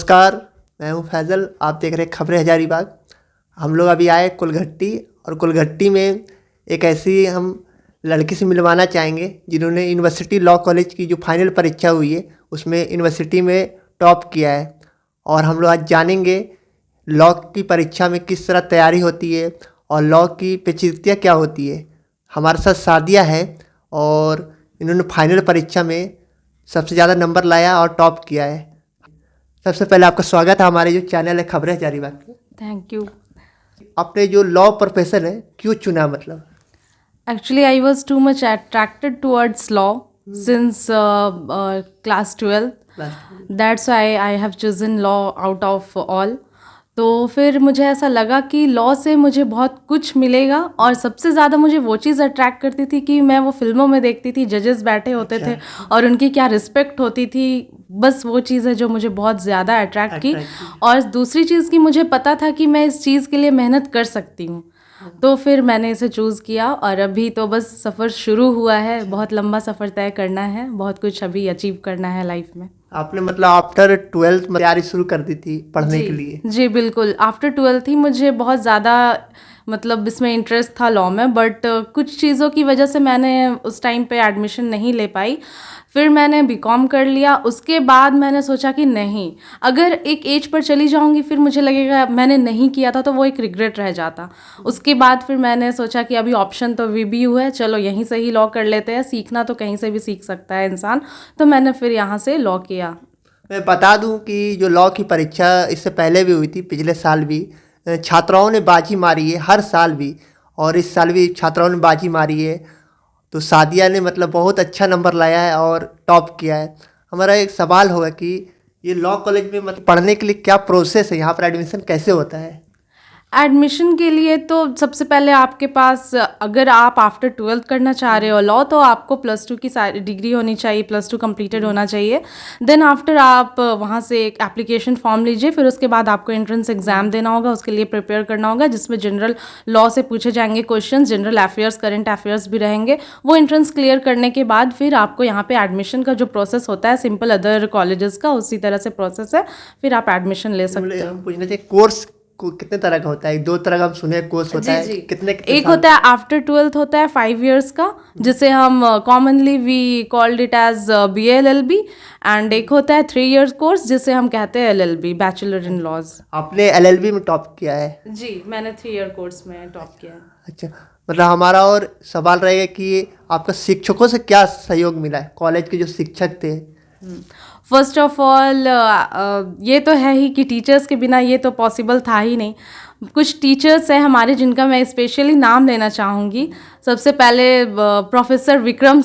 नमस्कार, मैं हूं फैज़ल। आप देख रहे हैं खबरें हजारीबाग। हम लोग अभी आए कुलघट्टी, और कुलघट्टी में एक ऐसी हम लड़की से मिलवाना चाहेंगे जिन्होंने यूनिवर्सिटी लॉ कॉलेज की जो फाइनल परीक्षा हुई है उसमें यूनिवर्सिटी में टॉप किया है। और हम लोग आज जानेंगे लॉ की परीक्षा में किस तरह तैयारी होती है और लॉ की पेचीदगियाँ क्या होती है। हमारे साथ सादिया है और इन्होंने फाइनल परीक्षा में सबसे ज़्यादा नंबर लाया और टॉप किया है। सबसे पहले आपका स्वागत है हमारे जो चैनल है खबरें हजारीबाग पे। Thank you. आपने जो लॉ प्रोफेशन है क्यों चुना, मतलब? Actually, I was too much attracted towards law since class 12. That's why I have chosen law out of all. तो फिर मुझे ऐसा लगा कि लॉ से मुझे बहुत कुछ मिलेगा, और सबसे ज़्यादा मुझे वो चीज़ अट्रैक्ट करती थी कि मैं वो फिल्मों में देखती थी, जजेस बैठे होते थे और उनकी क्या रिस्पेक्ट होती थी। बस वो चीज़ है जो मुझे बहुत ज़्यादा अट्रैक्ट की। और दूसरी चीज़ की मुझे पता था कि मैं इस चीज़ के लिए मेहनत कर सकती हूँ, तो फिर मैंने इसे चूज़ किया। और अभी तो बस सफ़र शुरू हुआ है, बहुत लंबा सफ़र तय करना है, बहुत कुछ अभी अचीव करना है लाइफ में। आपने मतलब आफ्टर 12th में तैयारी शुरू कर दी थी पढ़ने के लिए? जी बिल्कुल, आफ्टर 12th ही मुझे बहुत ज़्यादा मतलब इसमें इंटरेस्ट था लॉ में, बट कुछ चीज़ों की वजह से मैंने उस टाइम पे एडमिशन नहीं ले पाई। फिर मैंने बीकॉम कर लिया। उसके बाद मैंने सोचा कि नहीं, अगर एक एज पर चली जाऊंगी फिर मुझे लगेगा मैंने नहीं किया था, तो वो एक रिग्रेट रह जाता। उसके बाद फिर मैंने सोचा कि अभी ऑप्शन तो वीबीयू है, चलो यहीं से ही लॉ कर लेते हैं, सीखना तो कहीं से भी सीख सकता है इंसान। तो मैंने फिर यहाँ से लॉ किया। मैं बता दूं कि जो लॉ की परीक्षा इससे पहले भी हुई थी, पिछले साल भी छात्राओं ने बाजी मारी है, हर साल भी, और इस साल भी छात्राओं ने बाजी मारी है। तो सादिया ने मतलब बहुत अच्छा नंबर लाया है और टॉप किया है। हमारा एक सवाल होगा कि ये लॉ कॉलेज में मतलब पढ़ने के लिए क्या प्रोसेस है, यहाँ पर एडमिशन कैसे होता है? एडमिशन के लिए तो सबसे पहले आपके पास, अगर आप आफ्टर 12th करना चाह रहे हो लॉ, तो आपको +2 की सारी डिग्री होनी चाहिए, +2 कंप्लीटेड होना चाहिए। देन आफ्टर आप वहाँ से एक एप्लीकेशन फॉर्म लीजिए, फिर उसके बाद आपको एंट्रेंस एग्जाम देना होगा, उसके लिए प्रिपेयर करना होगा, जिसमें जनरल लॉ से पूछे जाएंगे question, general affairs, current affairs भी रहेंगे। वो एंट्रेंस क्लियर करने के बाद फिर आपको यहाँ पे एडमिशन का जो प्रोसेस होता है, सिंपल अदर कॉलेजेस का उसी तरह से प्रोसेस है, फिर आप एडमिशन ले सकते हैं। हम पूछना चाहिए कोर्स कितने तरह का होता है? 2 तरह का हम सुने कोर्स होता है। कितने एक होता है आफ्टर 12th होता है 5 years का, जिसे हम commonly we called it as BA-LLB, and एक होता है 3 years कोर्स जिसे हम कहते हैं LLB, बैचलर इन लॉज। आपने LLB में टॉप किया है? जी, मैंने 3 year कोर्स में टॉप किया है। अच्छा, मतलब हमारा और सवाल रहेगा कि आपका शिक्षकों से क्या सहयोग मिला है, कॉलेज के जो शिक्षक थे? फर्स्ट ऑफ ऑल ये तो है ही कि टीचर्स के बिना ये तो पॉसिबल था ही नहीं। कुछ टीचर्स हैं हमारे जिनका मैं स्पेशली नाम लेना चाहूँगी। सबसे पहले प्रोफेसर विक्रम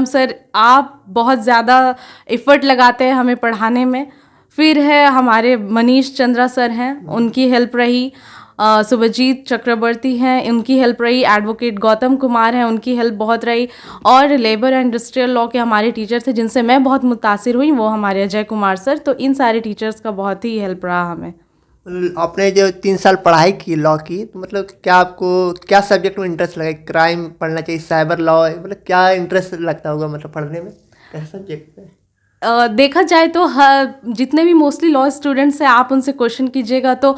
सर, आप बहुत ज़्यादा एफर्ट लगाते हैं हमें पढ़ाने में। फिर है हमारे मनीष चंद्रा सर हैं, उनकी हेल्प रही। सुभजीत चक्रवर्ती हैं, उनकी हेल्प रही। एडवोकेट गौतम कुमार हैं, उनकी हेल्प बहुत रही। और लेबर एंड इंडस्ट्रियल लॉ के हमारे टीचर थे जिनसे मैं बहुत मुतासिर हुई, वो हमारे अजय कुमार सर। तो इन सारे टीचर्स का बहुत ही हेल्प रहा हमें। आपने जो 3 साल पढ़ाई की लॉ की, तो मतलब क्या आपको क्या सब्जेक्ट में इंटरेस्ट लगा? क्राइम पढ़ना चाहिए, साइबर लॉ, मतलब क्या इंटरेस्ट लगता होगा मतलब पढ़ने में, कैसा सब्जेक्ट है? देखा जाए तो जितने भी मोस्टली लॉ स्टूडेंट्स हैं, आप उनसे क्वेश्चन कीजिएगा तो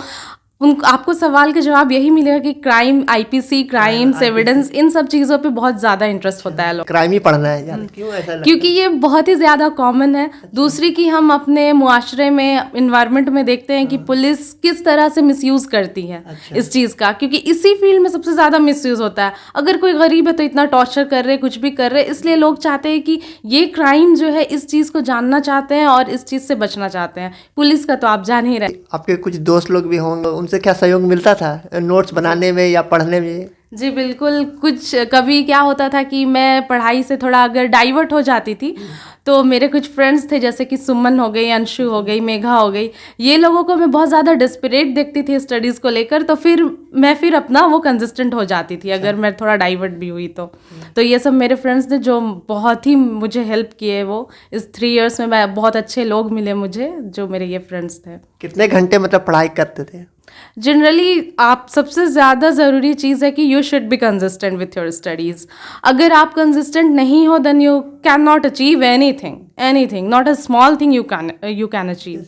आपको सवाल का जवाब यही मिलेगा कि क्राइम, IPC, क्राइम्स, एविडेंस, इन सब चीज़ों पे बहुत ज़्यादा इंटरेस्ट होता है लोग। क्राइम ही पढ़ना है यार, क्यों ऐसा लगता क्योंकि ये बहुत ही ज़्यादा कॉमन है। दूसरी कि हम अपने मुआशरे में, इन्वायरमेंट में देखते हैं कि पुलिस किस तरह से मिसयूज़ करती है इस चीज़ का, क्योंकि इसी फील्ड में सबसे ज़्यादा मिसयूज़ होता है। अगर कोई गरीब है तो इतना टॉर्चर कर रहे, कुछ भी कर रहे, इसलिए लोग चाहते हैं कि ये क्राइम जो है इस चीज़ को जानना चाहते हैं और इस चीज़ से बचना चाहते हैं। पुलिस का तो आप जान ही रहे। आपके कुछ दोस्त लोग भी होंगे, उनसे क्या सहयोग मिलता था नोट्स बनाने में या पढ़ने में? जी बिल्कुल। कुछ कभी क्या होता था कि मैं पढ़ाई से थोड़ा अगर डाइवर्ट हो जाती थी, तो मेरे कुछ फ्रेंड्स थे जैसे कि सुमन हो गई, अंशु हो गई, मेघा हो गई, ये लोगों को मैं बहुत ज़्यादा डिस्परेट देखती थी स्टडीज़ को लेकर, तो फिर मैं अपना वो कंसिस्टेंट हो जाती थी अगर मैं थोड़ा डाइवर्ट भी हुई तो ये सब मेरे फ्रेंड्स थे जो बहुत ही मुझे हेल्प किए। वो इस 3 years में मैं बहुत अच्छे लोग मिले मुझे, जो मेरे ये फ्रेंड्स थे। कितने घंटे मतलब पढ़ाई करते थे? जनरली आप सबसे ज़्यादा ज़रूरी चीज़ है कि you should be consistent with your studies. अगर आप कंसिस्टेंट नहीं हो then you can not achieve anything, not a small thing you can achieve.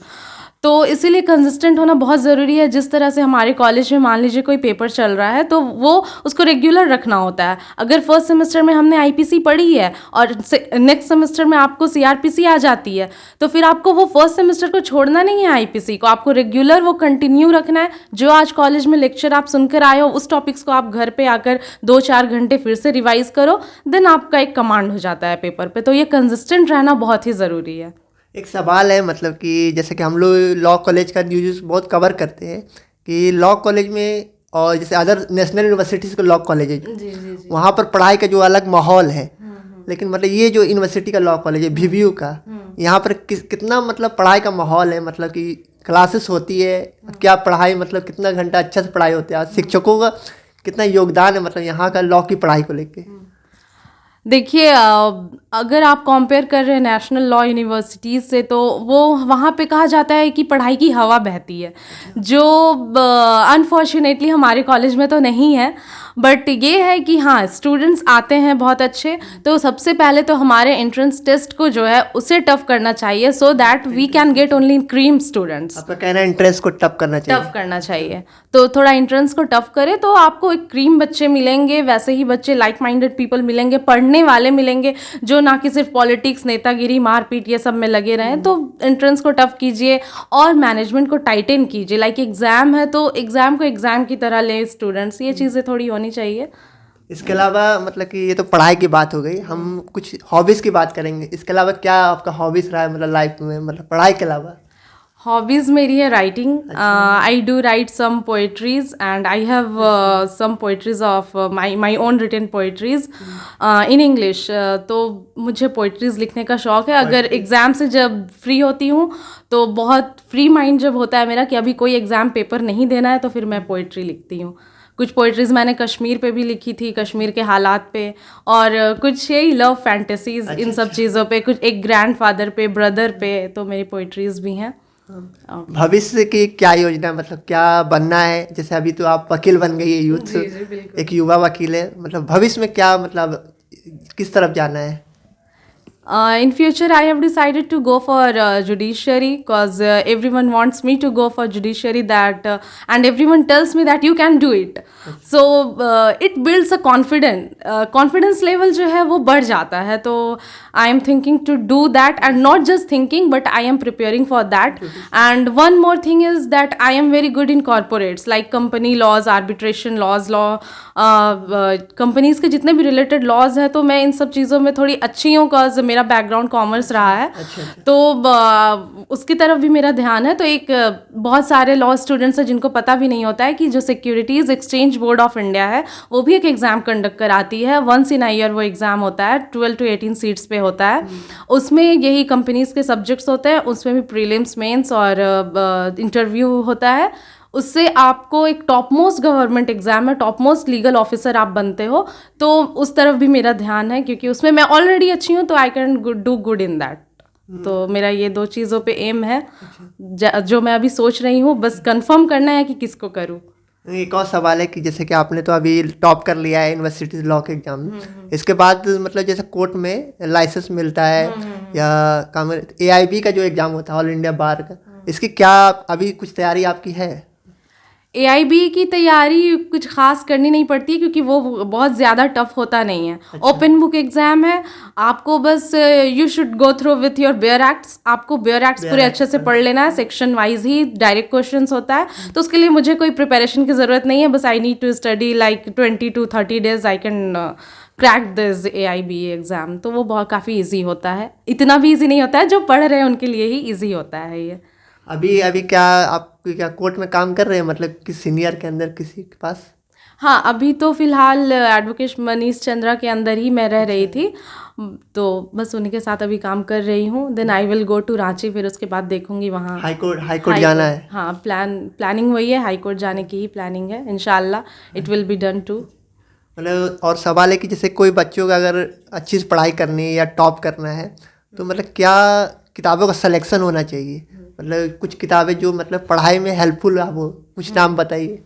तो इसीलिए कंसिस्टेंट होना बहुत ज़रूरी है। जिस तरह से हमारे कॉलेज में मान लीजिए कोई पेपर चल रहा है तो वो उसको रेगुलर रखना होता है। अगर फर्स्ट सेमेस्टर में हमने आईपीसी पढ़ी है और नेक्स्ट सेमेस्टर में आपको सीआरपीसी आ जाती है, तो फिर आपको वो फर्स्ट सेमेस्टर को छोड़ना नहीं है, आईपीसी को आपको रेगुलर वो कंटिन्यू रखना है। जो आज कॉलेज में लेक्चर आप सुनकर आए हो उस टॉपिक्स को आप घर पे आकर 2-4 घंटे फिर से रिवाइज करो, देन आपका एक कमांड हो जाता है पेपर पे। तो ये कंसिस्टेंट रहना बहुत ही ज़रूरी है। एक सवाल है, मतलब कि जैसे कि हम लोग लॉ कॉलेज का न्यूज़ बहुत कवर करते हैं कि लॉ कॉलेज में और जैसे अदर नेशनल यूनिवर्सिटीज़ के लॉ कॉलेज है, वहाँ पर पढ़ाई का जो अलग माहौल है, लेकिन मतलब ये जो यूनिवर्सिटी का लॉ कॉलेज है VVU का, यहाँ पर कितना मतलब पढ़ाई का माहौल है, मतलब कि क्लासेस होती है, क्या पढ़ाई, मतलब कितना घंटा अच्छा से पढ़ाई होती है, शिक्षकों का कितना योगदान है मतलब यहाँ का लॉ की पढ़ाई को लेके? देखिए, अगर आप कंपेयर कर रहे हैं नेशनल लॉ यूनिवर्सिटीज़ से, तो वो वहाँ पे कहा जाता है कि पढ़ाई की हवा बहती है, जो अनफॉर्चुनेटली हमारे कॉलेज में तो नहीं है। बट ये है कि हाँ, स्टूडेंट्स आते हैं बहुत अच्छे, तो सबसे पहले तो हमारे एंट्रेंस टेस्ट को जो है उसे टफ करना चाहिए, so that we can get only cream students. आपका कहना है एंट्रेंस को टफ करना चाहिए? टफ करना चाहिए, तो थोड़ा एंट्रेंस को टफ करे तो आपको एक क्रीम बच्चे मिलेंगे, वैसे ही बच्चे लाइक माइंडेड पीपल मिलेंगे, पढ़ने वाले मिलेंगे, जो ना कि सिर्फ पॉलिटिक्स, नेतागिरी, मारपीट ये सब में लगे रहें। तो एंट्रेंस को टफ कीजिए और मैनेजमेंट को टाइटन कीजिए। लाइक एग्जाम है तो एग्जाम को एग्जाम की तरह लें स्टूडेंट्स, ये चीज़ें थोड़ी होनी चाहिए। इसके अलावा मतलब कि ये तो पढ़ाई की बात हो गई, हम कुछ हॉबीज़ की बात करेंगे। इसके अलावा क्या आपका हॉबीज़ रहा है मतलब लाइफ में, मतलब पढ़ाई के अलावा? हॉबीज़ मेरी है writing. I do write some poetries and I have some poetries of my own written poetries in English. तो मुझे पोएट्रीज लिखने का शौक़ है। अगर एग्ज़ाम से जब फ्री होती हूँ तो बहुत फ्री माइंड जब होता है मेरा कि अभी कोई एग्ज़ाम पेपर नहीं देना है, तो फिर मैं पोएट्री लिखती हूँ। कुछ पोएट्रीज़ मैंने कश्मीर पे भी लिखी थी, कश्मीर के हालात पे, और कुछ यही लव फैंटेसीज, इन सब चीज़ों पे, कुछ एक ग्रैंडफादर पे, ब्रदर पे, तो मेरी पोएट्रीज़ भी हैं। भविष्य की क्या योजना है, मतलब क्या बनना है? जैसे अभी तो आप वकील बन गई है, यूथ एक युवा वकील है, मतलब भविष्य में क्या, मतलब किस तरफ जाना है? In future, I have decided to go for judiciary, because everyone wants me to go for judiciary, and everyone tells me that you can do it. So it builds a confidence level जो है वो बढ़ जाता है। तो I am thinking to do that, and not just thinking, but I am preparing for that. And one more thing is that I am very good in corporates, like company laws, arbitration laws, companies के जितने भी related laws हैं, तो मैं इन सब चीज़ों में थोड़ी अच्छी हूँ, बिकॉज मेरा बैकग्राउंड कॉमर्स रहा है। अच्छा। तो उसकी तरफ भी मेरा ध्यान है। तो एक बहुत सारे लॉ स्टूडेंट्स हैं जिनको पता भी नहीं होता है कि जो securities exchange board of India है, वो भी एक एग्ज़ाम कंडक्ट कराती है। 1 इन ईयर वो एग्ज़ाम होता है, 12 to 18 सीट्स पे होता है। उसमें यही कंपनीज़ के सब्जेक्ट्स होते हैं, उसमें भी प्रीलिम्स, मेंस और इंटरव्यू होता है। उससे आपको एक टॉप मोस्ट गवर्नमेंट एग्जाम है, टॉप मोस्ट लीगल ऑफिसर आप बनते हो। तो उस तरफ भी मेरा ध्यान है, क्योंकि उसमें मैं ऑलरेडी अच्छी हूँ, तो I can do good in that. तो मेरा ये 2 चीज़ों पे एम है, जो मैं अभी सोच रही हूँ, बस कंफर्म करना है कि किसको करूँ। एक और सवाल है कि जैसे कि आपने तो अभी टॉप कर लिया है यूनिवर्सिटी लॉ के एग्जाम में, इसके बाद मतलब जैसे कोर्ट में लाइसेंस मिलता है या AIB का जो एग्ज़ाम होता है, ऑल इंडिया बार का, इसकी क्या अभी कुछ तैयारी आपकी है? AIB की तैयारी कुछ खास करनी नहीं पड़ती, क्योंकि वो बहुत ज़्यादा टफ होता नहीं है। अच्छा। ओपन बुक एग्जाम है, आपको बस you should go through with your bear acts. आपको बेयर एक्ट्स पूरे अच्छे से पढ़ लेना है, सेक्शन वाइज ही डायरेक्ट क्वेश्चंस होता है। तो उसके लिए मुझे कोई प्रिपरेशन की ज़रूरत नहीं है, बस I need to study like 20 to 30 days, I can crack this AIB exam. तो वो बहुत काफ़ी ईजी होता है, इतना भी ईजी नहीं होता है, जो पढ़ रहे हैं उनके लिए ही ईजी होता है ये। अभी क्या आप क्या कोर्ट में काम कर रहे हैं, मतलब कि सीनियर के अंदर किसी के पास? हाँ, अभी तो फ़िलहाल एडवोकेट मनीष चंद्रा के अंदर ही मैं रह रही थी, तो बस उन्हीं के साथ अभी काम कर रही हूँ। Then I will go to Ranchi, फिर उसके बाद देखूंगी वहाँ हाई कोर्ट जाना है। हाँ, प्लानिंग वही है, हाई कोर्ट जाने की ही प्लानिंग है। इंशाल्लाह it will be done too. मतलब और सवाल है कि जैसे कोई बच्चों का अगर अच्छी से पढ़ाई करनी है या टॉप करना है, तो मतलब क्या किताबों का सिलेक्शन होना चाहिए? मतलब कुछ किताबें जो मतलब पढ़ाई में हेल्पफुल है, वो कुछ नाम बताइए।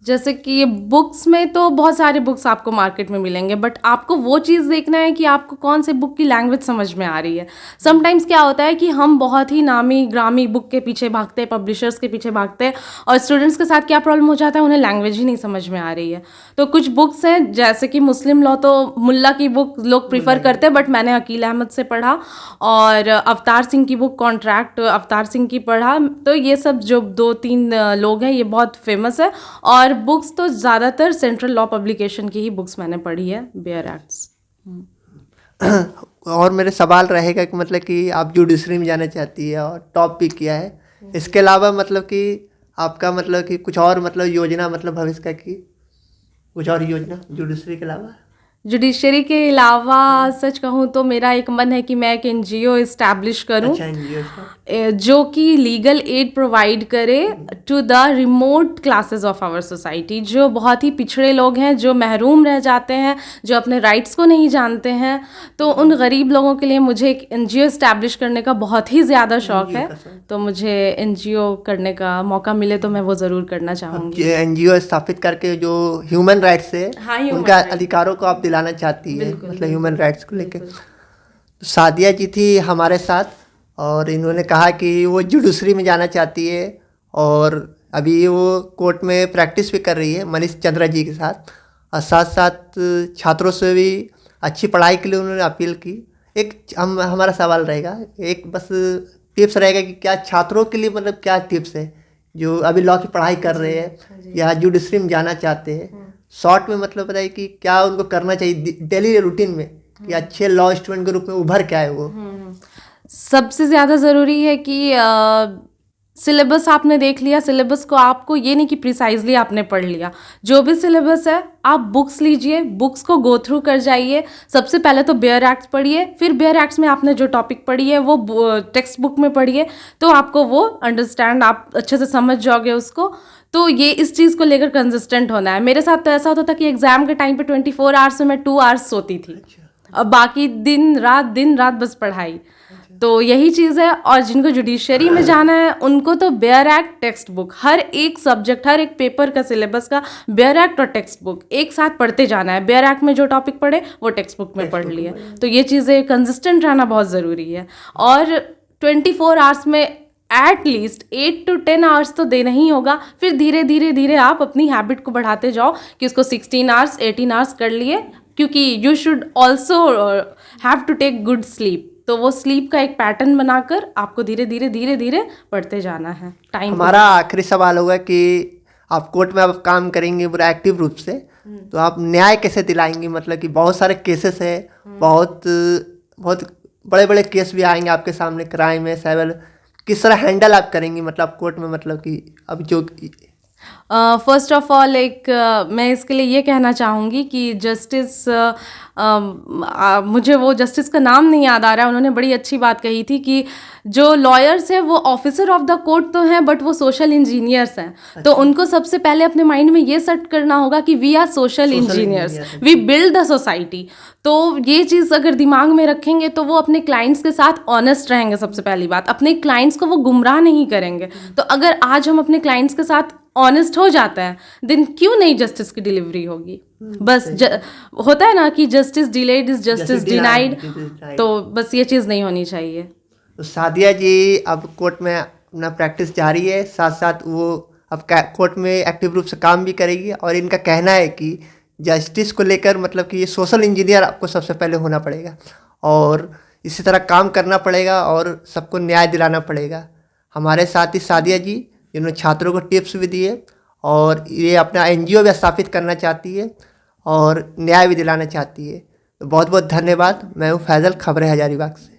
जैसे कि बुक्स में तो बहुत सारे बुक्स आपको मार्केट में मिलेंगे, बट आपको वो चीज़ देखना है कि आपको कौन से बुक की लैंग्वेज समझ में आ रही है। समटाइम्स क्या होता है कि हम बहुत ही नामी ग्रामी बुक के पीछे भागते हैं, पब्लिशर्स के पीछे भागते हैं, और स्टूडेंट्स के साथ क्या प्रॉब्लम हो जाता है, उन्हें लैंग्वेज ही नहीं समझ में आ रही है। तो कुछ बुक्स हैं जैसे कि मुस्लिम लॉ तो मुल्ला की बुक लोग प्रीफर करते हैं, बट मैंने अकील अहमद से पढ़ा, और अवतार सिंह की बुक कॉन्ट्रैक्ट अवतार सिंह की पढ़ा। तो ये सब जो 2-3 लोग हैं ये बहुत फेमस है। और बुक्स तो ज़्यादातर सेंट्रल लॉ पब्लिकेशन की ही बुक्स मैंने पढ़ी है, बेयर एक्ट्स। और मेरे सवाल रहेगा कि मतलब कि आप जुडिशरी में जाना चाहती है और टॉप पिक किया है, इसके अलावा मतलब कि आपका मतलब कि कुछ और मतलब योजना मतलब भविष्य का की कुछ और योजना जुडिशरी के अलावा? जुडिशरी के अलावा सच कहूँ तो मेरा एक मन है कि मैं एक NGO इस्टेब्लिश करूँ। अच्छा, NGO जो कि लीगल एड प्रोवाइड करे to the remote classes of our society, जो बहुत ही पिछड़े लोग हैं, जो महरूम रह जाते हैं, जो अपने राइट्स को नहीं जानते हैं। तो उन गरीब लोगों के लिए मुझे एक NGO इस्टेब्लिश करने का बहुत ही ज़्यादा शौक़ है। तो मुझे NGO करने का मौका मिले तो मैं वो ज़रूर करना चाहूँगी। NGO स्थापित करके जो ह्यूमन राइट्स है, हाँ, उनका अधिकारों को आप दिलाना चाहती है, मतलब ह्यूमन राइट्स को लेकर। तो सादिया जी थी हमारे साथ, और इन्होंने कहा कि वो जुडिशरी में जाना चाहती है, और अभी वो कोर्ट में प्रैक्टिस भी कर रही है मनीष चंद्रा जी के साथ, और साथ साथ छात्रों से भी अच्छी पढ़ाई के लिए उन्होंने अपील की। एक हमारा सवाल रहेगा, एक बस टिप्स रहेगा कि क्या छात्रों के लिए मतलब क्या टिप्स है जो अभी लॉ की पढ़ाई कर रहे हैं या जुडिशरी में जाना चाहते हैं, शॉर्ट में मतलब बताइए कि क्या उनको करना चाहिए डेली रूटीन में कि अच्छे लॉ स्टूडेंट के रूप में उभर के आए वो? सबसे ज़्यादा ज़रूरी है कि सिलेबस आपने देख लिया। सिलेबस को आपको ये नहीं कि प्रिसाइजली आपने पढ़ लिया, जो भी सिलेबस है आप बुक्स लीजिए, बुक्स को गो थ्रू कर जाइए। सबसे पहले तो बेयर एक्ट्स पढ़िए, फिर बेयर एक्ट्स में आपने जो टॉपिक पढ़ी है वो टेक्स्ट बुक में पढ़िए, तो आपको वो अंडरस्टैंड, आप अच्छे से समझ जाओगे उसको। तो ये इस चीज़ को लेकर कंसिस्टेंट होना है। मेरे साथ तो ऐसा होता था कि एग्ज़ाम के टाइम पे 24 आवर्स में मैं 2 आवर्स सोती थी, और बाकी दिन रात बस पढ़ाई। तो यही चीज़ है। और जिनको जुडिशरी में जाना है उनको तो बेयर एक्ट, टेक्स्ट बुक, हर एक सब्जेक्ट, हर एक पेपर का सिलेबस का बेयर एक्ट और टेक्स्ट बुक एक साथ पढ़ते जाना है। बेयर एक्ट में जो टॉपिक पढ़े वो टेक्स्ट बुक में पढ़ लिए। तो ये चीज़ें कंसिस्टेंट रहना बहुत ज़रूरी है। और 24 आवर्स में एट लीस्ट 8 to 10 आवर्स तो देना ही होगा। फिर धीरे धीरे आप अपनी हैबिट को बढ़ाते जाओ कि उसको 16 आवर्स 18 आवर्स कर लिए, क्योंकि you should also have to take good sleep. तो वो स्लीप का एक पैटर्न बनाकर आपको धीरे धीरे पढ़ते जाना है। टाइम हमारा आखिरी सवाल होगा कि आप कोर्ट में अब काम करेंगे पूरा एक्टिव रूप से, तो आप न्याय कैसे दिलाएंगे? मतलब कि बहुत सारे केसेस है, बहुत बड़े बड़े केस भी आएंगे आपके सामने, क्राइम है, साइबर, किस तरह हैंडल आप करेंगी मतलब कोर्ट में? मतलब कि अब जो फर्स्ट ऑफ ऑल मैं इसके लिए ये कहना चाहूँगी कि जस्टिस, मुझे वो जस्टिस का नाम नहीं याद आ रहा है, उन्होंने बड़ी अच्छी बात कही थी कि जो लॉयर्स हैं वो ऑफिसर ऑफ द कोर्ट तो हैं, बट वो सोशल इंजीनियर्स हैं। अच्छा। तो उनको सबसे पहले अपने माइंड में ये सेट करना होगा कि we are social engineers, we build the society. तो ये चीज़ अगर दिमाग में रखेंगे तो वो अपने क्लाइंट्स के साथ ऑनेस्ट रहेंगे। सबसे पहली बात, अपने क्लाइंट्स को वो गुमराह नहीं करेंगे। तो अगर आज हम अपने क्लाइंट्स के साथ ऑनेस्ट हो जाता है, दिन क्यों नहीं जस्टिस की डिलीवरी होगी? बस होता है ना कि justice delayed is justice denied, तो बस ये चीज़ नहीं होनी चाहिए। तो सादिया जी अब कोर्ट में अपना प्रैक्टिस जारी है, साथ साथ वो अब कोर्ट में एक्टिव रूप से काम भी करेगी, और इनका कहना है कि जस्टिस को लेकर मतलब कि ये सोशल इंजीनियर आपको सबसे पहले होना पड़ेगा, और इसी तरह काम करना पड़ेगा, और सबको न्याय दिलाना पड़ेगा। हमारे साथ ही सादिया जी जिन्होंने छात्रों को टिप्स भी दिए, और ये अपना NGO भी स्थापित करना चाहती है और न्याय भी दिलाना चाहती है। तो बहुत बहुत धन्यवाद। मैं हूँ फैज़ल, खबरें हजारीबाग से।